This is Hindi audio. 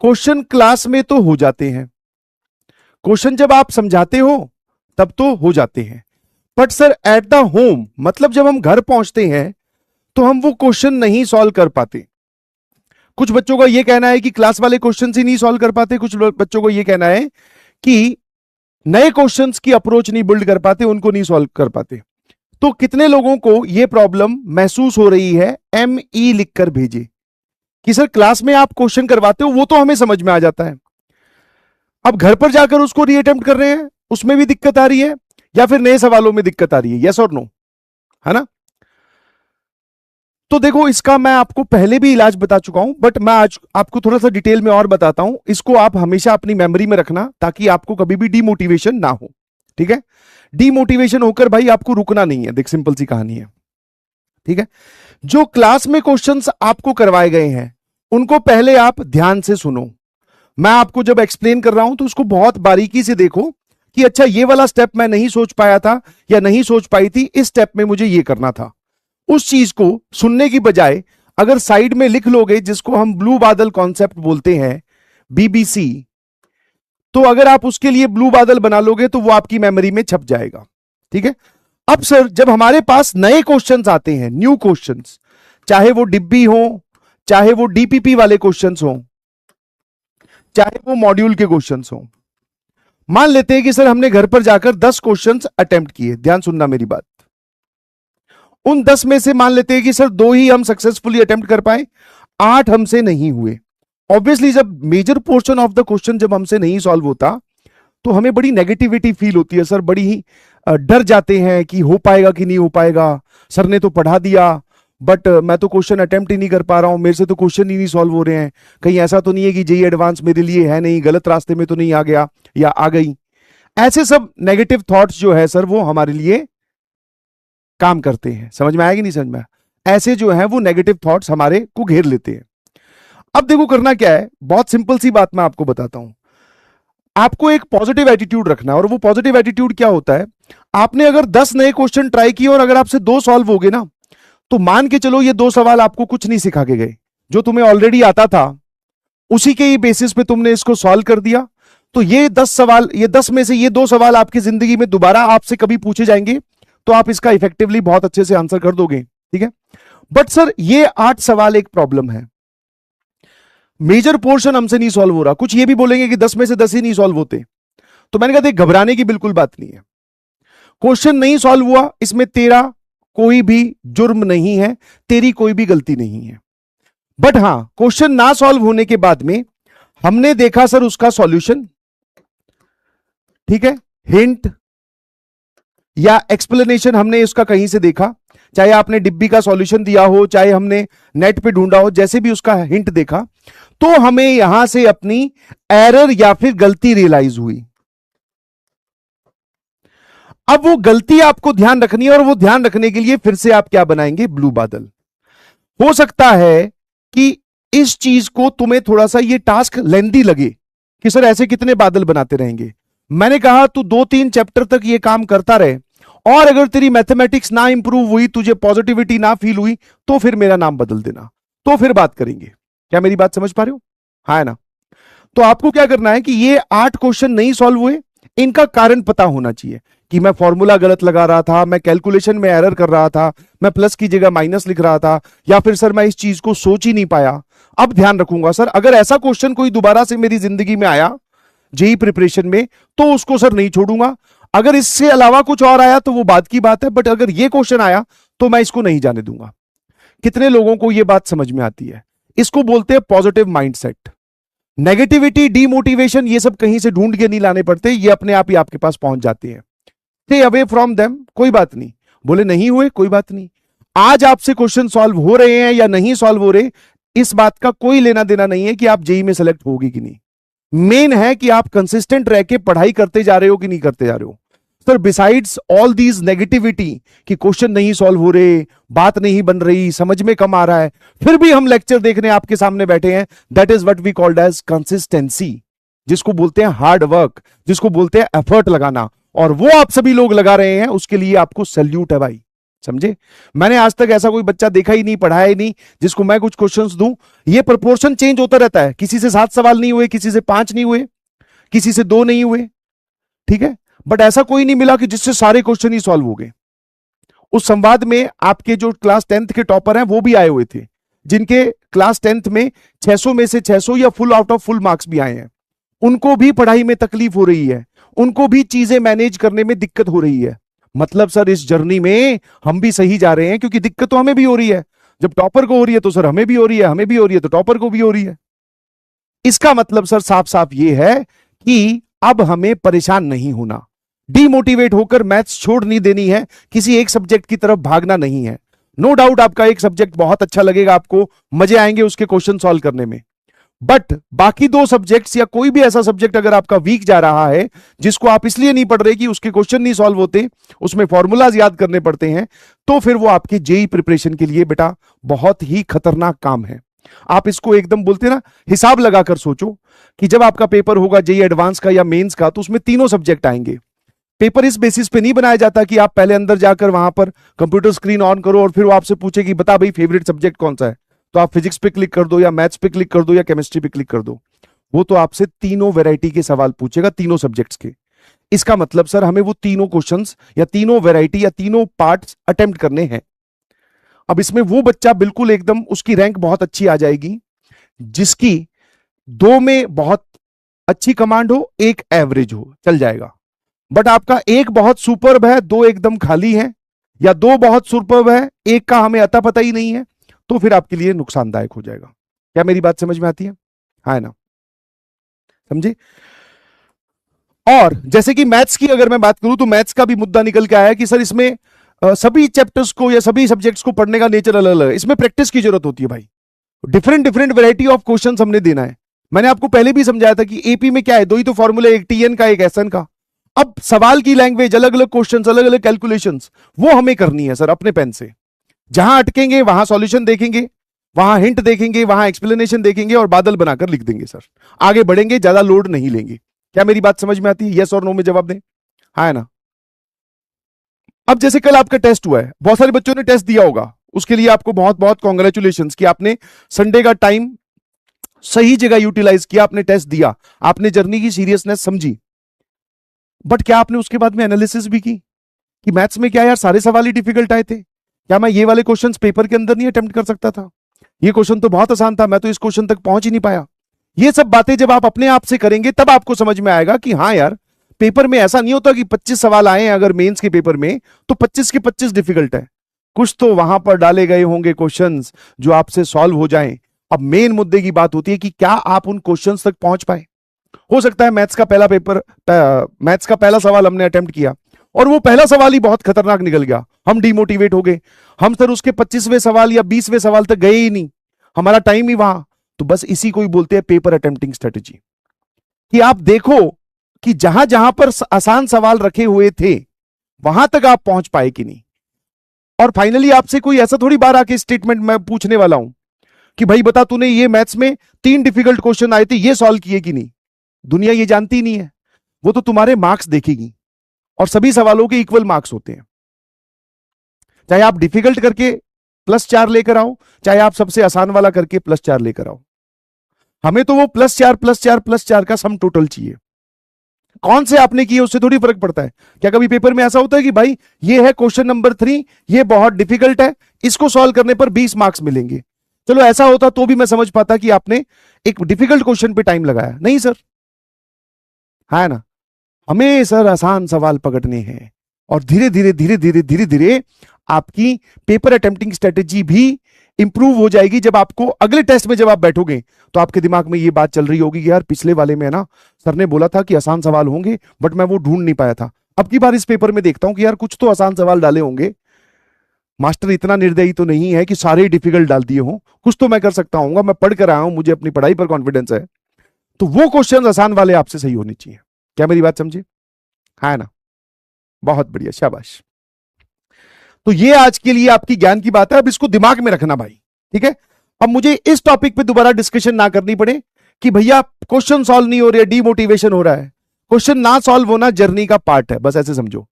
क्वेश्चन क्लास में तो हो जाते हैं, क्वेश्चन जब आप समझाते हो तब तो हो जाते हैं, but sir at the home, मतलब जब हम घर पहुंचते हैं तो हम वो क्वेश्चन नहीं सॉल्व कर पाते। कुछ बच्चों का यह कहना है कि क्लास वाले क्वेश्चन ही नहीं सॉल्व कर पाते, कुछ बच्चों को यह कहना है कि नए क्वेश्चंस की अप्रोच नहीं बिल्ड कर पाते, उनको नहीं सॉल्व कर पाते। तो कितने लोगों को यह प्रॉब्लम महसूस हो रही है, ME लिखकर भेजे कि सर क्लास में आप क्वेश्चन करवाते हो वो तो हमें समझ में आ जाता है, अब घर पर जाकर उसको रीअटेम्प्ट कर रहे हैं, उसमें भी दिक्कत आ रही है, या फिर नए सवालों में दिक्कत आ रही है, यस और नो, है ना। तो देखो इसका मैं आपको पहले भी इलाज बता चुका हूं, बट मैं आज आपको थोड़ा सा डिटेल में और बताता हूं। इसको आप हमेशा अपनी मेमोरी में रखना ताकि आपको कभी भी डीमोटिवेशन ना हो, ठीक है। डीमोटिवेशन होकर भाई आपको रुकना नहीं है, देख सिंपल सी कहानी है, ठीक है। जो क्लास में क्वेश्चंस आपको करवाए गए हैं उनको पहले आप ध्यान से सुनो। मैं आपको जब एक्सप्लेन कर रहा हूं तो उसको बहुत बारीकी से देखो कि अच्छा ये वाला स्टेप मैं नहीं सोच पाया था या नहीं सोच पाई थी, इस स्टेप में मुझे ये करना था। उस चीज को सुनने की बजाय अगर साइड में लिख लोगे, जिसको हम ब्लू बादल कॉन्सेप्ट बोलते हैं, BBC, तो अगर आप उसके लिए ब्लू बादल बना लोगे तो वो आपकी मेमोरी में छप जाएगा, ठीक है। अब सर जब हमारे पास नए क्वेश्चंस आते हैं, न्यू क्वेश्चंस, चाहे वो डिब्बी हो, चाहे वो DPP वाले क्वेश्चंस हो, चाहे वो मॉड्यूल के क्वेश्चंस हो, मान लेते हैं कि सर हमने घर पर जाकर 10 क्वेश्चंस अटेम्प्ट किए, ध्यान सुनना मेरी बात। उन 10 में से मान लेते हैं कि सर 2 ही हम सक्सेसफुली अटेम्प्ट कर पाए, 8 हमसे नहीं हुए। ऑब्वियसली जब major portion of the question जब हमसे नहीं सॉल्व होता तो हमें बड़ी नेगेटिविटी फील होती है सर, बड़ी ही डर जाते हैं कि हो पाएगा कि नहीं हो पाएगा, सर ने तो पढ़ा दिया बट मैं तो क्वेश्चन अटेम्प्ट ही नहीं कर पा रहा हूं, मेरे से तो क्वेश्चन ही नहीं सॉल्व हो रहे हैं, कहीं ऐसा तो नहीं है कि JEE एडवांस मेरे लिए है नहीं, गलत रास्ते में तो नहीं आ गया या आ गई। ऐसे सब नेगेटिव थॉट्स जो है सर वो हमारे लिए काम करते हैं, समझ में आया कि नहीं समझ में आया? ऐसे जो है वो नेगेटिव थॉट्स हमारे को घेर लेते हैं। अब देखो करना क्या है, बहुत सिंपल सी बात मैं आपको बताता हूं। आपको एक पॉजिटिव एटीट्यूड रखना है, और वो पॉजिटिव एटीट्यूड क्या होता है, आपने अगर 10 नए क्वेश्चन ट्राई किए और अगर आपसे 2 सॉल्व हो गए ना, तो मान के चलो ये 2 सवाल आपको कुछ नहीं सिखा के गए, जो तुम्हें ऑलरेडी आता था उसी के ही बेसिस पे तुमने इसको सॉल्व कर दिया। तो ये 10 सवाल, ये 10 में से ये 2 सवाल आपकी जिंदगी में दोबारा आपसे कभी पूछे जाएंगे तो आप इसका इफेक्टिवली बहुत अच्छे से आंसर कर दोगे, ठीक है। बट सर ये 8 सवाल एक प्रॉब्लम है, मेजर पोर्शन हमसे नहीं सॉल्व हो रहा। कुछ ये भी बोलेंगे कि 10 में से 10 ही नहीं सॉल्व होते, तो मैंने कहा देख घबराने की बिल्कुल बात नहीं है, क्वेश्चन नहीं सॉल्व हुआ इसमें तेरा कोई भी जुर्म नहीं है, तेरी कोई भी गलती नहीं है। बट हां, क्वेश्चन ना सॉल्व होने के बाद में हमने देखा सर उसका सॉल्यूशन, ठीक है, हिंट या एक्सप्लेनेशन हमने उसका कहीं से देखा, चाहे आपने डिब्बी का सॉल्यूशन दिया हो, चाहे हमने नेट पे ढूंढा हो, जैसे भी उसका हिंट देखा, तो हमें यहां से अपनी एरर या फिर गलती रियलाइज हुई। अब वो गलती आपको ध्यान रखनी है, और वो ध्यान रखने के लिए फिर से आप क्या बनाएंगे, ब्लू बादल। हो सकता है कि इस चीज को तुम्हें थोड़ा सा ये टास्क लेंदी लगे कि सर ऐसे कितने बादल बनाते रहेंगे। मैंने कहा तू 2-3 चैप्टर तक ये काम करता रहे, और अगर तेरी मैथमेटिक्स ना इंप्रूव हुई, तुझे पॉजिटिविटी ना फील हुई, तो फिर मेरा नाम बदल देना, तो फिर बात करेंगे। क्या मेरी बात समझ पा रहे हो? हाँ है ना। तो आपको क्या करना है कि ये 8 क्वेश्चन नहीं सॉल्व हुए, इनका कारण पता होना चाहिए कि मैं फॉर्मूला गलत लगा रहा था, मैं कैलकुलेशन में एरर कर रहा था, मैं प्लस की जगह माइनस लिख रहा था, या फिर सर मैं इस चीज को सोच ही नहीं पाया। अब ध्यान रखूंगा सर, अगर ऐसा क्वेश्चन कोई दोबारा से मेरी जिंदगी में आया JEE प्रिपरेशन में, तो उसको सर नहीं छोड़ूंगा। अगर इससे अलावा कुछ और आया तो वो बात की बात है, बट अगर ये क्वेश्चन आया तो मैं इसको नहीं जाने दूंगा। कितने लोगों को यह बात समझ में आती है? इसको बोलते हैं पॉजिटिव माइंडसेट। नेगेटिविटी, डीमोटिवेशन, ये सब कहीं से ढूंढ के नहीं लाने पड़ते, ये अपने आप ही आपके पास पहुंच जाते हैं। स्टे अवे फ्रॉम देम, कोई बात नहीं, बोले नहीं हुए कोई बात नहीं। आज आपसे क्वेश्चन सॉल्व हो रहे हैं या नहीं सॉल्व हो रहे, इस बात का कोई लेना देना नहीं है कि आप JEE में सेलेक्ट होगी कि नहीं। मेन है कि आप कंसिस्टेंट रह के पढ़ाई करते जा रहे हो कि नहीं करते जा रहे हो। Sir besides all these negativity कि क्वेश्चन नहीं सॉल्व हो रहे, बात नहीं बन रही, समझ में कम आ रहा है, फिर भी हम लेक्चर देखने आपके सामने बैठे हैं, that is what we called edge consistency, जिसको बोलते हैं हार्ड वर्क, जिसको बोलते हैं एफर्ट लगाना, और वो आप सभी लोग लगा रहे हैं, उसके लिए आपको सैल्यूट है भाई। समझे? मैंने आज तक ऐसा कोई बच्चा देखा ही नहीं, पढ़ाया ही नहीं, जिसको मैं कुछ क्वेश्चंस दूं। ये प्रोपोर्शन चेंज होता रहता है, किसी से 7 सवाल नहीं हुए, किसी से 5 नहीं हुए, किसी से 2 नहीं हुए, ठीक है। बट ऐसा कोई नहीं मिला कि जिससे सारे क्वेश्चन ही सॉल्व हो गए। उस संवाद में आपके जो क्लास 10th के टॉपर हैं वो भी आए हुए थे, जिनके क्लास 10th में 600 में से 600 या full out of full marks भी आए हैं। उनको भी पढ़ाई में तकलीफ हो रही है, उनको भी चीजें मैनेज करने में दिक्कत हो रही है। मतलब सर इस जर्नी में हम भी सही जा रहे हैं, क्योंकि दिक्कत तो हमें भी हो रही है। जब टॉपर को हो रही है तो सर हमें भी हो रही है, हमें भी हो रही है तो टॉपर को भी हो रही है। इसका मतलब सर साफ साफ ये है कि अब हमें परेशान नहीं होना, डीमोटिवेट होकर मैथ्स छोड़ नहीं देनी है, किसी एक सब्जेक्ट की तरफ भागना नहीं है। नो डाउट आपका एक सब्जेक्ट बहुत अच्छा लगेगा, आपको मजे आएंगे उसके क्वेश्चन सॉल्व करने में, बट बाकी 2 सब्जेक्ट्स या कोई भी ऐसा सब्जेक्ट अगर आपका वीक जा रहा है, जिसको आप इसलिए नहीं पढ़ रहे कि उसके क्वेश्चन नहीं सॉल्व होते, उसमें फॉर्मूलाज याद करने पड़ते हैं, तो फिर वो आपके जेई प्रिपरेशन के लिए बेटा बहुत ही खतरनाक काम है। आप इसको एकदम बोलते ना हिसाब लगाकर सोचो कि जब आपका पेपर होगा जेई एडवांस का या मेंस का, तो उसमें तीनों सब्जेक्ट आएंगे। पेपर इस बेसिस पे नहीं बनाया जाता कि आप पहले अंदर जाकर वहां पर कंप्यूटर स्क्रीन ऑन करो और फिर वो आपसे पूछे कि बता भाई फेवरेट सब्जेक्ट कौन सा है, तो आप फिजिक्स पे क्लिक कर दो या मैथ्स पे क्लिक कर दो या केमिस्ट्री पे क्लिक कर दो। वो तो आपसे तीनों वैरायटी के सवाल पूछेगा, तीनों सब्जेक्ट्स के। इसका मतलब सर हमें वो तीनों क्वेश्चंस या तीनों वैरायटी या तीनों पार्ट्स अटेम्प्ट करने हैं। अब इसमें वो बच्चा बिल्कुल एकदम उसकी रैंक बहुत अच्छी आ जाएगी जिसकी 2 में बहुत अच्छी कमांड हो, 1 एवरेज हो, चल जाएगा। बट आपका 1 बहुत सुपर्ब है, 2 एकदम खाली है, या 2 बहुत सुपर्ब है, 1 का हमें अता पता ही नहीं है, तो फिर आपके लिए नुकसानदायक हो जाएगा। क्या मेरी बात समझ में आती है? हाँ ना, समझे? और जैसे कि मैथ्स की अगर मैं बात करूं तो मैथ्स का भी मुद्दा निकल के आया कि सर इसमें सभी चैप्टर्स को या सभी सब्जेक्ट्स को पढ़ने का नेचर अलग अलग है, इसमें प्रैक्टिस की जरूरत होती है भाई। Different different variety of questions हमने देना है। मैंने आपको पहले भी समझाया था कि एपी में क्या है, 2 ही तो फॉर्मूले, एक टीएन का एक एसएन का। अब सवाल की लैंग्वेज, अलग अलग क्वेश्चंस, अलग अलग कैलकुलेशंस, वो हमें करनी है सर अपने पेन से। जहां अटकेंगे वहां सॉल्यूशन देखेंगे, वहां हिंट देखेंगे, वहां एक्सप्लेनेशन देखेंगे और बादल बनाकर लिख देंगे सर। आगे बढ़ेंगे, ज्यादा लोड नहीं लेंगे। क्या मेरी बात समझ में आती है? यस और नो में जवाब दें। हाँ है ना? अब जैसे कल आपका टेस्ट हुआ है, बहुत सारे बच्चों ने टेस्ट दिया होगा, उसके लिए आपको बहुत बहुत कॉन्ग्रेचुलेशंस कि आपने संडे का टाइम सही जगह यूटिलाइज किया, आपने टेस्ट दिया, आपने जर्नी की सीरियसनेस समझी। बट क्या आपने उसके बाद में एनालिसिस भी की कि मैथ्स में क्या यार सारे सवाल ही डिफिकल्ट आए थे? क्या मैं ये वाले क्वेश्चंस पेपर के अंदर नहीं अटेम्प्ट कर सकता था? ये क्वेश्चन तो बहुत आसान था, मैं तो इस क्वेश्चन तक पहुंच ही नहीं पाया। ये सब बातें जब आप अपने आप से करेंगे तब आपको समझ में आएगा कि हाँ यार, पेपर में ऐसा नहीं होता कि 25 सवाल आए हैं अगर मेंस के पेपर में तो 25 के 25 डिफिकल्ट है। कुछ तो वहां पर डाले गए होंगे क्वेश्चंस जो आपसे सॉल्व हो जाएं। अब मेन मुद्दे की बात होती है कि क्या आप उन क्वेश्चंस तक पहुंच पाए। हो सकता है मैथ्स का पहला पेपर, मैथ्स का पहला सवाल हमने अटेम्प्ट किया और वो पहला सवाल ही बहुत खतरनाक निकल गया, हम डिमोटिवेट हो गए, हम सर उसके 25वें सवाल या 20वें सवाल तक गए ही नहीं, हमारा टाइम ही वहां। तो बस इसी को ही बोलते हैं पेपर अटेम्प्टिंग स्ट्रेटेजी, कि आप देखो कि जहां जहां पर आसान सवाल रखे हुए थे वहां तक आप पहुंच पाए कि नहीं। और फाइनली आपसे कोई ऐसा थोड़ी बार आके स्टेटमेंट मैं पूछने वाला हूं कि भाई बता तूने ये मैथ्स में 3 डिफिकल्ट क्वेश्चन आए थे, ये सॉल्व किए कि नहीं। दुनिया ये जानती नहीं है, वो तो तुम्हारे मार्क्स देखेगी और सभी सवालों के इक्वल मार्क्स होते हैं। चाहे आप डिफिकल्ट करके +4 लेकर आओ, चाहे आप सबसे आसान वाला करके +4 लेकर आओ, हमें तो वो +4 +4 +4 का सम टोटल चाहिए। कौन से आपने किए उससे थोड़ी फर्क पड़ता है। क्या कभी पेपर में ऐसा होता है कि भाई ये है क्वेश्चन नंबर 3, ये बहुत डिफिकल्ट है, इसको सॉल्व करने पर 20 मार्क्स मिलेंगे। चलो ऐसा होता तो भी मैं समझ पाता कि आपने एक डिफिकल्ट क्वेश्चन पे टाइम लगाया। नहीं सर, है ना, हमें सर आसान सवाल पकड़ने हैं और धीरे धीरे धीरे धीरे धीरे धीरे आपकी पेपर अटेम्प्टिंग स्ट्रेटेजी भी इंप्रूव हो जाएगी। जब आपको अगले टेस्ट में जब आप बैठोगे तो आपके दिमाग में ये बात चल रही होगी कि यार पिछले वाले में ना सर ने बोला था कि आसान सवाल होंगे, बट मैं वो ढूंढ नहीं पाया था। अब की बार इस पेपर में देखता हूं कि यार कुछ तो आसान सवाल डाले होंगे, मास्टर इतना निर्दयी तो नहीं है कि सारे डिफिकल्ट डाल दिए हों, कुछ तो मैं कर सकता हूँ, मैं पढ़ कर आया हूं, मुझे अपनी पढ़ाई पर कॉन्फिडेंस है, तो वो क्वेश्चन आसान वाले आपसे सही होने चाहिए। क्या मेरी बात समझे? है ना? बहुत बढ़िया, शाबाश। तो ये आज के लिए आपकी ज्ञान की बात है, अब इसको दिमाग में रखना भाई, ठीक है। अब मुझे इस टॉपिक पे दोबारा डिस्कशन ना करनी पड़े कि भैया क्वेश्चन सॉल्व नहीं हो रहे, डीमोटिवेशन हो रहा है। क्वेश्चन ना सॉल्व होना जर्नी का पार्ट है, बस ऐसे समझो।